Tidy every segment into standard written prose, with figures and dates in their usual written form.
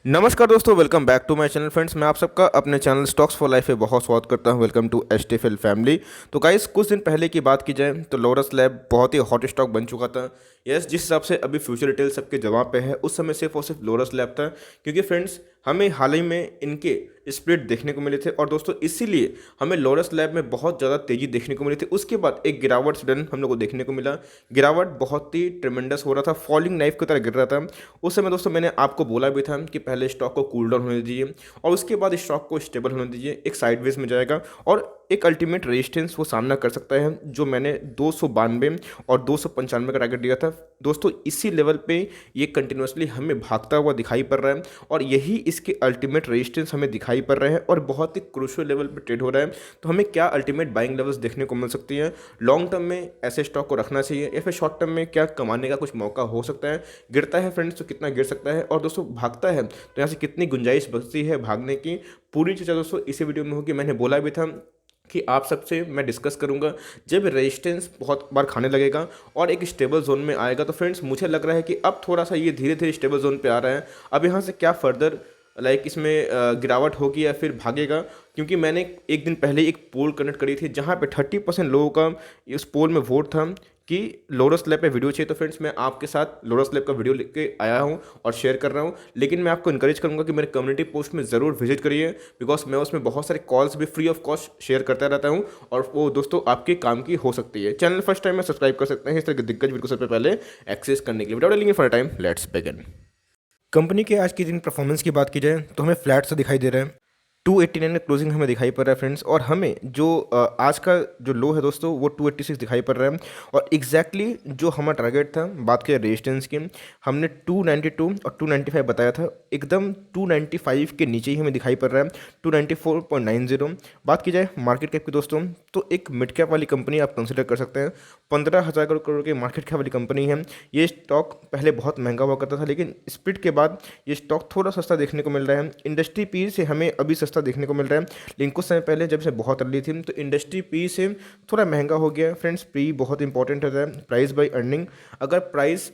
नमस्कार दोस्तों, welcome back to my channel friends. मैं आप सबका अपने चैनल स्टॉक्स फॉर लाइफ में बहुत स्वागत करता हूं। Welcome to HTFL family. तो गाइस, कुछ दिन पहले की बात की जाए तो लोरस लैब बहुत ही हॉट स्टॉक बन चुका था। यस, जिस हिसाब से अभी फ्यूचर रिटेल सबके जवाब पे है, उस समय सिर्फ और सिर्फ लोरस लैब था, क्योंकि फ्रेंड्स हमें हाल ही में इनके स्प्लिट देखने को मिले थे और दोस्तों इसीलिए हमें लोरस लैब में बहुत ज़्यादा तेज़ी देखने को मिली थी। उसके बाद एक गिरावट सडन हम लोग को देखने को मिला। गिरावट बहुत ही ट्रिमेंडस हो रहा था, फॉलिंग नाइफ की तरह गिर रहा था। उस समय दोस्तों मैंने आपको बोला भी था कि पहले स्टॉक को कूल डाउन होने दीजिए और उसके बाद स्टॉक को स्टेबल होने दीजिए, एक साइडवेज में जाएगा और एक अल्टीमेट रेजिस्टेंस वो सामना कर सकता है, जो मैंने 292 और 295 का टारगेट दिया था। दोस्तों इसी लेवल पे ये कंटिन्यूसली हमें भागता हुआ दिखाई पड़ रहा है और यही इसके अल्टीमेट रेजिस्टेंस हमें दिखाई पड़ रहे हैं और बहुत ही क्रूशियल लेवल पे ट्रेड हो रहा है। तो हमें क्या अल्टीमेट बाइंग लेवल्स देखने को मिल सकती हैं? लॉन्ग टर्म में ऐसे स्टॉक को रखना चाहिए या फिर शॉर्ट टर्म में क्या कमाने का कुछ मौका हो सकता है? गिरता है फ्रेंड्स तो कितना गिर सकता है, और दोस्तों भागता है तो यहाँ से कितनी गुंजाइश बचती है भागने की? पूरी चीज़ दोस्तों इसी वीडियो में होगी। मैंने बोला भी था कि आप सबसे मैं डिस्कस करूंगा जब रेजिस्टेंस बहुत बार खाने लगेगा और एक स्टेबल जोन में आएगा। तो फ्रेंड्स मुझे लग रहा है कि अब थोड़ा सा ये धीरे धीरे स्टेबल जोन पे आ रहा है। अब यहाँ से क्या फर्दर इसमें गिरावट होगी या फिर भागेगा, क्योंकि मैंने एक दिन पहले एक पोल कनेक्ट करी थी जहाँ पे 30% लोगों का इस पोल में वोट था कि लोरस लैब पे वीडियो चाहिए। तो फ्रेंड्स मैं आपके साथ लोरस लैब का वीडियो लेके आया हूँ और शेयर कर रहा हूँ, लेकिन मैं आपको इनकरेज करूँगा कि मेरे कम्युनिटी पोस्ट में ज़रूर विजिट करिए, बिकॉज मैं उसमें बहुत सारे कॉल्स भी फ्री ऑफ कॉस्ट शेयर करता रहता हूँ और वो दोस्तों आपके काम की हो सकती है। चैनल फर्स्ट टाइम में सब्सक्राइब कर सकते हैं इस तरह के दिग्गज वीडियो सबसे पहले एक्सेस करने के लिए। Without delaying for time, let's begin. Company के आज के दिन परफॉर्मेंस की बात की जाए तो हमें फ्लैट सा दिखाई दे रहा है। 289 का क्लोजिंग हमें दिखाई पड़ रहा है फ्रेंड्स, और हमें जो आज का जो लो है दोस्तों वो 286 दिखाई पड़ रहा है। और एग्जैक्टली जो हमारा टारगेट था, बात करें रेजिस्टेंस की, हमने 292 और 295 बताया था, एकदम 295 के नीचे ही हमें दिखाई पड़ रहा है 294.90। बात की जाए मार्केट कैप की दोस्तों, तो एक मिड कैप वाली कंपनी आप कंसिडर कर सकते हैं। 15,000 करोड़ की मार्केट कैप वाली कंपनी है। ये स्टॉक पहले बहुत महंगा हुआ करता था, लेकिन स्प्लिट के बाद ये स्टॉक थोड़ा सस्ता देखने को मिल रहा है। इंडस्ट्री पी से हमें अभी सस्ता देखने को मिल रहा है, लेकिन कुछ समय पहले जब से बहुत अर्ली थी तो इंडस्ट्री पी से थोड़ा महंगा हो गया। फ्रेंड्स पी बहुत इंपॉर्टेंट होता है, प्राइस बाय अर्निंग। अगर प्राइस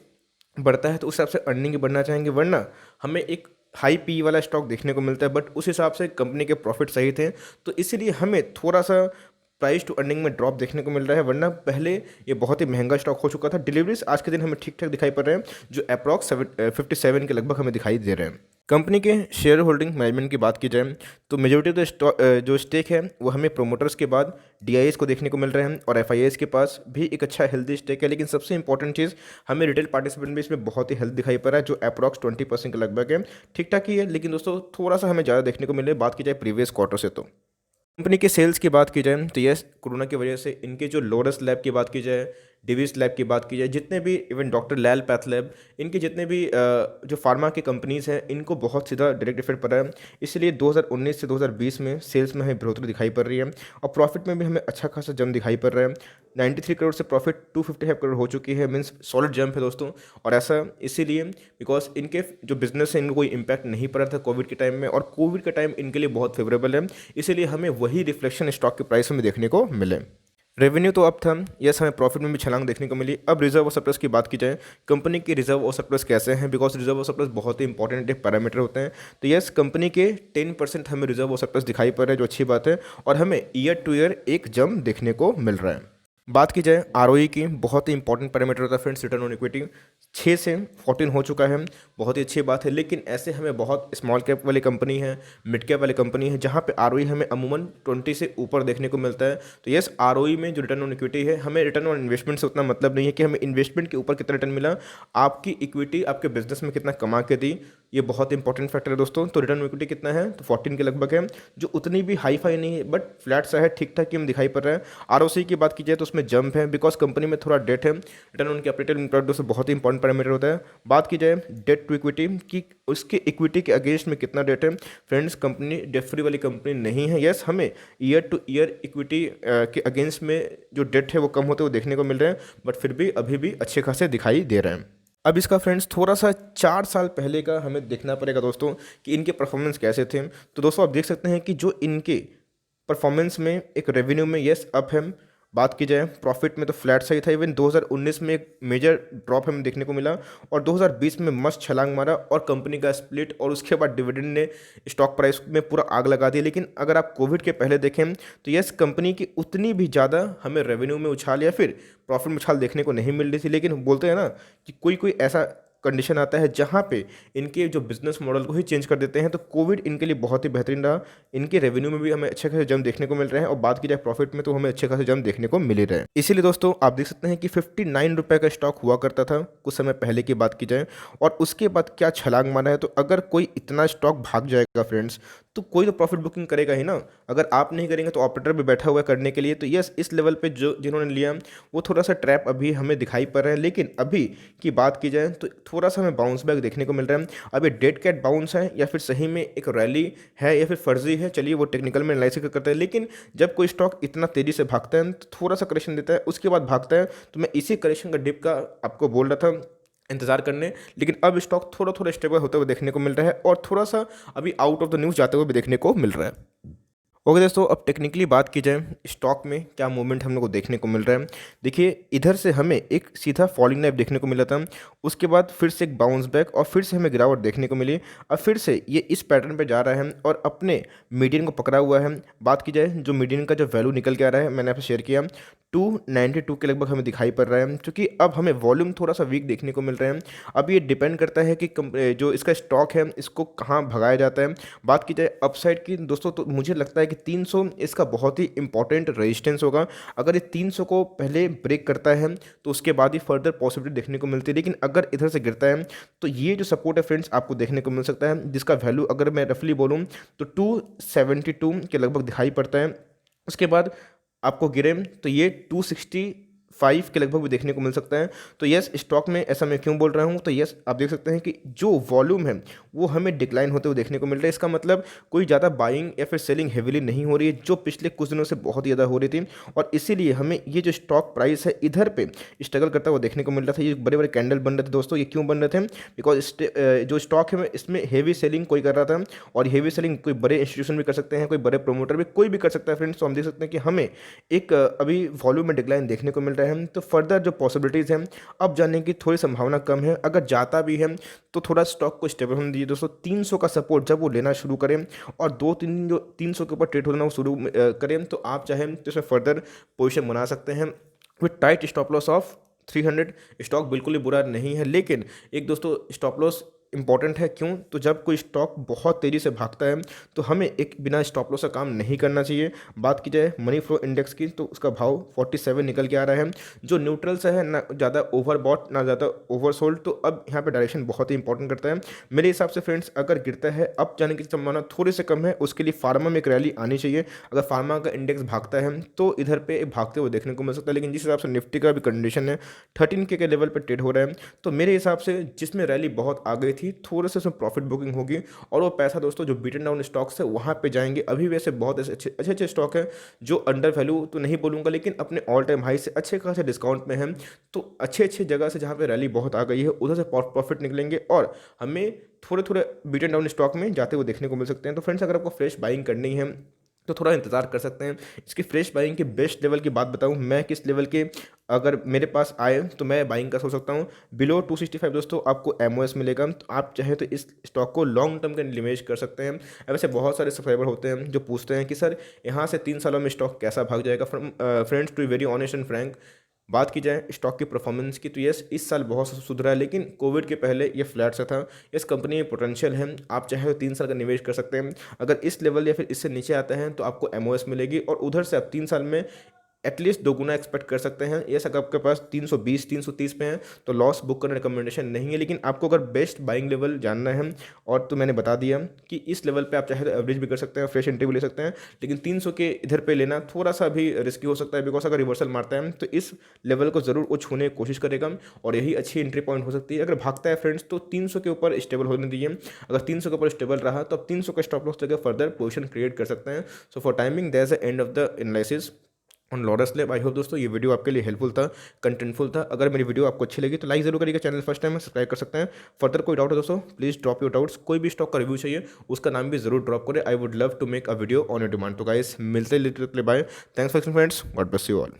बढ़ता है तो उस हिसाब से अर्निंग भी बढ़ना चाहेंगे, वरना हमें एक हाई पी वाला स्टॉक देखने को मिलता है। बट उस हिसाब से कंपनी के प्रॉफिट सही थे, तो इसीलिए हमें थोड़ा सा प्राइस टू अर्निंग में ड्रॉप देखने को मिल रहा है, वरना पहले ये बहुत ही महंगा स्टॉक हो चुका था। डिलीवरीज आज के दिन हमें ठीक ठाक दिखाई पड़ रहे हैं, जो अप्रॉक्स 57 के लगभग हमें दिखाई दे रहे हैं। कंपनी के शेयर होल्डिंग मैनेजमेंट की बात की जाए तो मेजोरिटी ऑफ द जो स्टेक है वो हमें प्रोमोटर्स के बाद डीआईएस को देखने को मिल रहे हैं, और एफआईआईएस के पास भी एक अच्छा हेल्दी स्टेक है। लेकिन सबसे इंपॉर्टेंट चीज़ हमें रिटेल पार्टिसिपेंट भी इसमें बहुत ही हेल्थ दिखाई पड़ रहा है, जो अप्रॉक्स 20% के लगभग है। ठीक ठाक ही है, लेकिन दोस्तों थोड़ा सा हमें ज़्यादा देखने को मिले बात की जाए प्रीवियस क्वार्टर से। तो कंपनी के सेल्स की बात की जाए तो यस, कोरोना की वजह से इनके जो लोरस लैब की बात की जाए, डिवीज लैब की बात की जाए, जितने भी इवन डॉक्टर लैल पैथ लैब, इनके जितने भी जो फार्मा की कंपनीज़ हैं, इनको बहुत सीधा डायरेक्ट इफेक्ट पड़ा है। इसलिए 2019 से 2020 में सेल्स में हमें बढ़ोतरी दिखाई पड़ रही है और प्रॉफिट में भी हमें अच्छा खासा जंप दिखाई पड़ रहा है। 93 करोड़ से प्रॉफिट 255 करोड़ हो चुकी है, मीन्स सॉलिड जंप है दोस्तों। और ऐसा इसीलिए बिकॉज इनके जो बिजनेस है इनको कोई इम्पैक्ट नहीं पड़ा था कोविड के टाइम में, और कोविड का टाइम इनके लिए बहुत फेवरेबल है, इसीलिए हमें वही रिफ्लेक्शन स्टॉक के प्राइस में देखने को मिले। रेवेन्यू तो अप था, यस, हमें प्रॉफिट में भी छलांग देखने को मिली। अब रिजर्व और सरप्लस की बात की जाए, कंपनी के रिजर्व और सरप्लस कैसे हैं, बिकॉज रिजर्व और सरप्लस बहुत ही इंपॉर्टेंट एक पैरामीटर होते हैं। तो यस, कंपनी के 10% हमें रिजर्व और सरप्लस दिखाई पड़ रहा है, जो अच्छी बात है, और हमें ईयर टू ईयर एक जंप देखने को मिल रहा है। बात की जाए आरओई की, बहुत ही इंपॉर्टेंट पैरामीटर होता है फ्रेंड्स, रिटर्न ऑन इक्विटी 6 से 14 हो चुका है, बहुत ही अच्छी बात है। लेकिन ऐसे हमें बहुत स्मॉल कैप वाली कंपनी है, मिड कैप वाली कंपनी है, जहाँ पे आरओई हमें अमूमन 20 से ऊपर देखने को मिलता है। तो यस, आरओई में जो रिटर्न ऑन इक्विटी है, हमें रिटर्न ऑन इन्वेस्टमेंट से उतना मतलब नहीं है कि हमें इन्वेस्टमेंट के ऊपर कितना रिटर्न मिला, आपकी इक्विटी आपके बिजनेस में कितना कमा के दी, ये बहुत इंपॉर्टेंट फैक्टर है दोस्तों। तो रिटर्न ऑन इक्विटी कितना है, तो 14 के लगभग है, जो उतनी भी हाई फाई नहीं है, बट फ्लैट सा है, ठीक ठाक ही हम दिखाई पड़ रहा है। आरओसी की बात की जाए तो उसमें जंप है, बिकॉज कंपनी में थोड़ा डेट है। रिटर्न ऑन कैपिटल एम्प्लॉयड दोस्तों बहुत ही इंपॉर्टेंट पैरामीटर होता है। बात की जाए डेट टू इक्विटी की, उसके इक्विटी के अगेंस्ट में कितना डेट है, फ्रेंड्स कंपनी डेट फ्री वाली कंपनी नहीं है। यस, हमें ईयर टू ईयर इक्विटी के अगेंस्ट में जो डेट है वो कम होते हुए देखने को मिल रहे हैं, बट फिर भी अभी भी अच्छे खासे दिखाई दे रहे हैं। अब इसका फ्रेंड्स थोड़ा सा 4 साल पहले का हमें देखना पड़ेगा दोस्तों कि इनके परफॉर्मेंस कैसे थे। तो दोस्तों आप देख सकते हैं कि जो इनके परफॉर्मेंस में एक रेवेन्यू में यस अप है, बात की जाए प्रॉफिट में तो फ्लैट सही था। इवन 2019 में एक मेजर ड्रॉप हमें देखने को मिला और 2020 में मस्त छलांग मारा और कंपनी का स्प्लिट और उसके बाद डिविडेंड ने स्टॉक प्राइस में पूरा आग लगा दी। लेकिन अगर आप कोविड के पहले देखें तो यस, कंपनी की उतनी भी ज़्यादा हमें रेवेन्यू में उछाल या फिर प्रॉफिट में उछाल देखने को नहीं मिल रही थी। लेकिन बोलते हैं ना कि कोई कोई ऐसा कंडीशन आता है जहाँ पे इनके जो बिजनेस मॉडल को ही चेंज कर देते हैं, तो कोविड इनके लिए बहुत ही बेहतरीन रहा। इनके रेवेन्यू में भी हमें अच्छे खासे जंप देखने को मिल रहे हैं और बात की जाए प्रॉफिट में तो हमें अच्छे खासे जंप देखने को मिल ही रहे हैं। इसीलिए दोस्तों आप देख सकते हैं कि 59 रुपये का स्टॉक हुआ करता था कुछ समय पहले की बात की जाए और उसके बाद क्या छलांग मारा है। तो अगर कोई इतना स्टॉक भाग जाएगा फ्रेंड्स, तो कोई तो प्रॉफिट बुकिंग करेगा ही ना। अगर आप नहीं करेंगे तो ऑपरेटर भी बैठा हुआ है करने के लिए। तो यस, इस लेवल पे जो जिन्होंने लिया वो थोड़ा सा ट्रैप अभी हमें दिखाई पड़ रहा है। लेकिन अभी की बात की जाए तो थोड़ा सा हमें बाउंस बैक देखने को मिल रहा है। अब ये डेड कैट बाउंस है या फिर सही में एक रैली है या फिर फर्जी है, चलिए वो टेक्निकल में एनालिसिस करते हैं। लेकिन जब कोई स्टॉक इतना तेजी से भागता है तो थोड़ा सा करेक्शन देता है, उसके बाद भागता है, तो मैं इसी करेक्शन का डिप का आपको बोल रहा था इंतजार करने। लेकिन अब स्टॉक थोड़ा थोड़ा स्टेबल होते हुए देखने को मिल रहा है और थोड़ा सा अभी आउट ऑफ द न्यूज़ जाते हुए भी देखने को मिल रहा है। ओके दोस्तों, अब टेक्निकली बात की जाए स्टॉक में क्या मूवमेंट हम लोग को देखने को मिल रहा है। देखिए, इधर से हमें एक सीधा फॉलिंग नाइफ देखने को मिला था, उसके बाद फिर से एक बाउंस बैक और फिर से हमें गिरावट देखने को मिली। अब फिर से ये इस पैटर्न पे जा रहा है और अपने मीडियन को पकड़ा हुआ है। बात की जाए जो मीडियन का जो वैल्यू निकल के आ रहा है, मैंने आपसे शेयर किया 292 के लगभग हमें दिखाई पड़ रहा है, क्योंकि अब हमें वॉल्यूम थोड़ा सा वीक देखने को मिल रहे हैं। अब ये डिपेंड करता है कि जो इसका स्टॉक है इसको कहाँ भगाया जाता है। बात की जाए अपसाइड की दोस्तों, तो मुझे लगता है कि 300 इसका बहुत ही इंपॉर्टेंट रेजिस्टेंस होगा। अगर ये 300 को पहले ब्रेक करता है तो उसके बाद ही फर्दर पॉसिबिलिटी देखने को मिलती है। लेकिन अगर इधर से गिरता है तो ये जो सपोर्ट है फ्रेंड्स आपको देखने को मिल सकता है, जिसका वैल्यू अगर मैं रफली बोलूँ तो 272 के लगभग दिखाई पड़ता है। उसके बाद आपको गिरे तो ये 265 के लगभग भी देखने को मिल सकता है। तो यस, स्टॉक में ऐसा मैं क्यों बोल रहा हूँ, तो यस आप देख सकते हैं कि जो वॉल्यूम है वो हमें डिक्लाइन होते हुए देखने को मिल रहा है। इसका मतलब कोई ज़्यादा बाइंग या फिर सेलिंग हेविली नहीं हो रही है, जो पिछले कुछ दिनों से बहुत ज़्यादा हो रही थी। और इसीलिए हमें ये जो स्टॉक प्राइस है इधर पे स्ट्रगल करता हुआ देखने को मिल रहा था। ये बड़े बड़े कैंडल बन रहे थे दोस्तों। ये क्यों बन रहे थे? बिकॉज जो स्टॉक है इसमें हेवी सेलिंग कोई कर रहा था, और हेवी सेलिंग कोई बड़े इंस्टीट्यूशन भी कर सकते हैं, कोई बड़े प्रोमोटर भी, कोई भी कर सकता है फ्रेंड्स। तो हम देख सकते हैं कि हमें एक अभी वॉल्यूम में डिक्लाइन देखने को मिल रहा है। तो फर्दर जो पॉसिबिलिटीज़ हैं अब जाने की थोड़ी संभावना कम है। अगर जाता भी है तो थोड़ा स्टॉक को स्टेबल होने दीजिए दोस्तों। 300 का सपोर्ट जब वो लेना शुरू करें और 2-3 जो 300 के ऊपर ट्रेड होना वो शुरू करें, तो आप चाहें तो इसमें फर्दर पोजिशन बना सकते हैं with tight stop loss of 300। Stock बिल्कुल ही बुरा नहीं है, लेकिन एक दोस्तों स्टॉप लॉस इंपॉर्टेंट है। क्यों? तो जब कोई स्टॉक बहुत तेज़ी से भागता है तो हमें एक बिना स्टॉप लॉस का काम नहीं करना चाहिए। बात की जाए मनी फ्लो इंडेक्स की, तो उसका भाव 47 निकल के आ रहा है, जो न्यूट्रल से है, ना ज़्यादा ओवरबॉट ना ज़्यादा ओवरसोल्ड। तो अब यहाँ पे डायरेक्शन बहुत ही इंपॉर्टेंट करता है मेरे हिसाब से फ्रेंड्स। अगर गिरता है अब जाने की संभावना थोड़ी से कम है, उसके लिए फार्मा में एक रैली आनी चाहिए। अगर फार्मा का इंडेक्स भागता है तो इधर पे भागते हुए देखने को मिल सकता है। लेकिन जिस हिसाब से निफ्टी का भी कंडीशन है 13K के लेवल पर ट्रेड हो रहा है, तो मेरे हिसाब से जिसमें रैली बहुत आ गई थी थोड़े से उसमें प्रॉफिट बुकिंग होगी और वो पैसा दोस्तों जो बीटन डाउन स्टॉक्स है वहाँ पे जाएंगे। अभी वैसे बहुत अच्छे अच्छे स्टॉक है जो अंडर वैल्यू तो नहीं बोलूँगा, लेकिन अपने ऑल टाइम हाई से अच्छे खासे डिस्काउंट में हैं। तो अच्छे अच्छे जगह से जहाँ पे रैली बहुत आ गई है उधर से प्रॉफिट निकलेंगे और हमें थोड़े थोड़े बीटन डाउन स्टॉक में जाते हुए देखने को मिल सकते हैं। तो फ्रेंड्स, अगर आपको फ्रेश बाइंग करनी है तो थोड़ा इंतजार कर सकते हैं। इसकी फ्रेश बाइंग के बेस्ट लेवल की बात बताऊं, मैं किस लेवल के अगर मेरे पास आए तो मैं बाइंग का सोच सकता हूं। बिलो 265 दोस्तों आपको एमओएस मिलेगा, तो आप चाहे तो इस स्टॉक को लॉन्ग टर्म के निवेश कर सकते हैं। वैसे बहुत सारे सब्सक्राइबर होते हैं जो पूछते हैं कि सर यहाँ से 3 सालों में स्टॉक कैसा भाग जाएगा। Friends, to very honest and frank बात की जाए स्टॉक की परफॉर्मेंस की, तो यस इस साल बहुत सुधरा है, लेकिन कोविड के पहले ये फ्लैट सा था। इस कंपनी में पोटेंशियल है, आप चाहे तो 3 साल का निवेश कर सकते हैं। अगर इस लेवल या फिर इससे नीचे आता है तो आपको एमओएस मिलेगी और उधर से आप 3 साल में एटलीस्ट 2 गुना एक्सपेक्ट कर सकते हैं। ये अगर आपके पास 320 330 पे हैं तो लॉस बुक करने रिकमेंडेशन नहीं है। लेकिन आपको अगर बेस्ट बाइंग लेवल जानना है और तो मैंने बता दिया कि इस लेवल पे आप चाहे तो एवरेज भी कर सकते हैं, फ्रेश एंट्री भी ले सकते हैं। लेकिन 300 के इधर पे लेना थोड़ा सा भी रिस्की हो सकता है, बिकॉज अगर रिवर्सल मारता है तो इस लेवल को ज़रूर वो छूने की कोशिश करेगा और यही अच्छी एंट्री पॉइंट हो सकती है। अगर भागता है फ्रेंड्स तो 300 के ऊपर स्टेबल होने दीजिए। अगर 300 के ऊपर स्टेबल रहा तो आप 300 का स्टॉप लॉस जगह फर्दर पोजिशन क्रिएट कर सकते हैं। So for timing that's the end of the analysis on Laurus lab. I hope दोस्तों ये वीडियो आपके लिए हेल्पफुल था, कंटेंटफुल था। अगर मेरी वीडियो आपको अच्छी लगी तो लाइक जरूर करिएगा, चैनल फर्स्ट टाइम सब्सक्राइब कर सकते हैं। फर्दर कोई डाउट है दोस्तों प्लीज ड्रॉप योर डाउट्स। कोई भी स्टॉक का रिव्यू चाहिए उसका नाम भी जरूर ड्रॉप करें। I would love to make a video on your demand. तो गाइस मिलते हैं, bye. Thanks for friends, God bless you all.